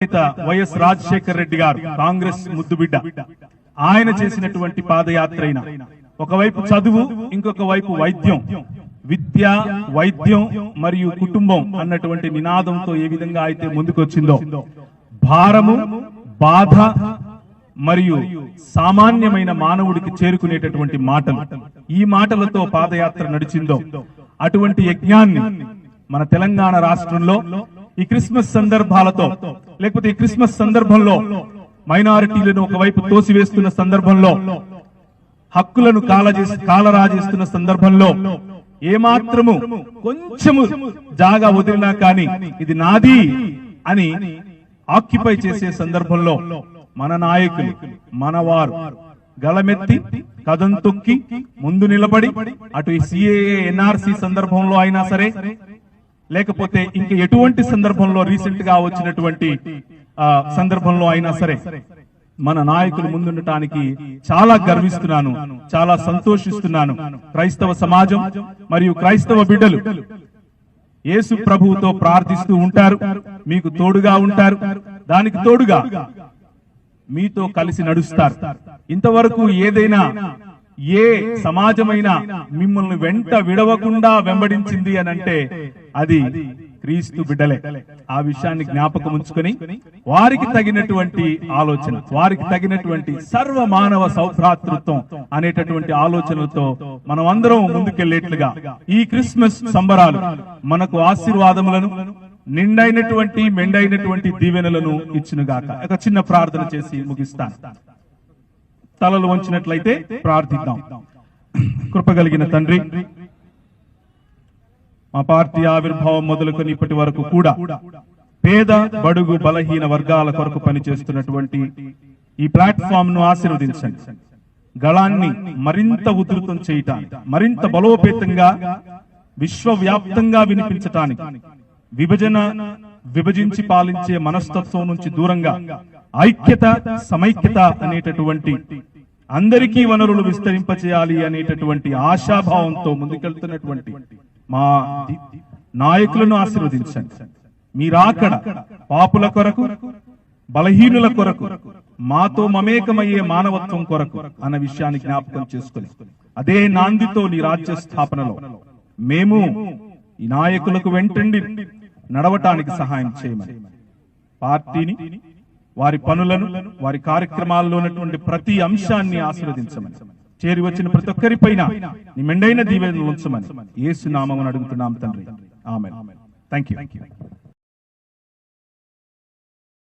YS Rajasekhar Reddy గారు కాంగ్రెస్ ముద్దుబిడ్డ ఆయన చేసినటువంటి పాదయాత్ర అయినా ఒకవైపు చదువు ఇంకొక వైపు వైద్యం, విద్య వైద్యం మరియు కుటుంబం అన్నటువంటి నినాదంతో ఏ విధంగా అయితే ముందుకొచ్చిందో, భారము బాధ మరియు సామాన్యమైన మానవుడికి చేరుకునేటటువంటి మాటలు, ఈ మాటలతో పాదయాత్ర నడిచిందో అటువంటి యజ్ఞాన్ని మన తెలంగాణ రాష్ట్రంలో ఈ క్రిస్మస్ సందర్భాలతో, లేకపోతే ఈ క్రిస్మస్ సందర్భంలో మైనారిటీలను ఒకవైపు తోసివేస్తున్న సందర్భంలో, హక్కులను కాలరాజేస్తున్న సందర్భంలో ఏమాత్రము కొంచెము జాగా వదిలినా కానీ ఇది నాది అని ఆక్యుపై చేసే సందర్భంలో మన నాయకులు, మనవారు గళమెత్తి కదం తొక్కి ముందు నిలబడి అటు సిఏఏ ఎన్ఆర్సీ సందర్భంలో అయినా సరే, లేకపోతే ఇంకా ఎటువంటి సందర్భంలో రీసెంట్ గా వచ్చినటువంటి సందర్భంలో అయినా సరే మన నాయకులు ముందుండటానికి చాలా గర్విస్తున్నాను, చాలా సంతోషిస్తున్నాను. క్రైస్తవ సమాజం మరియు క్రైస్తవ బిడ్డలు యేసు ప్రభువుతో ప్రార్థిస్తూ ఉంటారు, మీకు తోడుగా ఉంటారు, దానికి తోడుగా మీతో కలిసి నడుస్తారు. ఇంతవరకు ఏదైనా ఏ సమాజమైనా మిమ్మల్ని వెంట విడవకుండా వెంబడించింది అని అంటే అది క్రీస్తు బిడ్డలే. ఆ విషయాన్ని జ్ఞాపకం ఉంచుకొని వారికి తగినటువంటి ఆలోచన, వారికి తగినటువంటి సర్వ మానవ సౌభ్రాతృత్వం అనేటటువంటి ఆలోచనలతో మనం అందరం ముందుకెళ్లేట్లుగా ఈ క్రిస్మస్ సంబరాలు మనకు ఆశీర్వాదములను, నిండైనటువంటి మెండైనటువంటి దీవెనలను ఇచ్చునుగాక. ఒక చిన్న ప్రార్థన చేసి ముగిస్తాను. తలలు వంచినట్లయితే ప్రార్థిద్దాం. కృపగలిగిన తండ్రి, మా పార్టీ ఆవిర్భావం మొదలుకొని ఇప్పటి వరకు కూడా పేద బడుగు బలహీన వర్గాల కొరకు పనిచేస్తున్నటువంటి ఈ ప్లాట్ఫామ్ ను ఆశీర్వదించండి. గళాన్ని మరింత ఉధృతం చేయటానికి, మరింత బలోపేతంగా విశ్వవ్యాప్తంగా వినిపించటానికి, విభజించి పాలించే మనస్తత్వం నుంచి దూరంగా ఐక్యత, సమైక్యత అనేటటువంటి అందరికీ వనరులు విస్తరింపచేయాలి అనేటటువంటి ఆశాభావంతో ముందుకెళ్తున్నటువంటి మా నాయకులను ఆశీర్వదించండి. మీరాకడ పాపుల కొరకు, బలహీనుల కొరకు, మాతో మమేకమయ్యే మానవత్వం కొరకు అన్న విషయాన్ని జ్ఞాపకం చేసుకుని అదే నాందితో నీ రాజ్య స్థాపనలో మేము ఈ నాయకులకు వెంటండి నడవటానికి సహాయం చేయమని, పార్టీని, వారి పనులను, వారి కార్యక్రమాల్లో ఉన్నటువంటి ప్రతి అంశాన్ని ఆశీర్వదించమని, చేరి వచ్చిన ప్రతి ఒక్కరిపైన నీ మెండైన దీవెనలు ఉంచమని యేసు నామమున అడుగుతున్నాం తండ్రి. ఆమేన్. థాంక్యూ.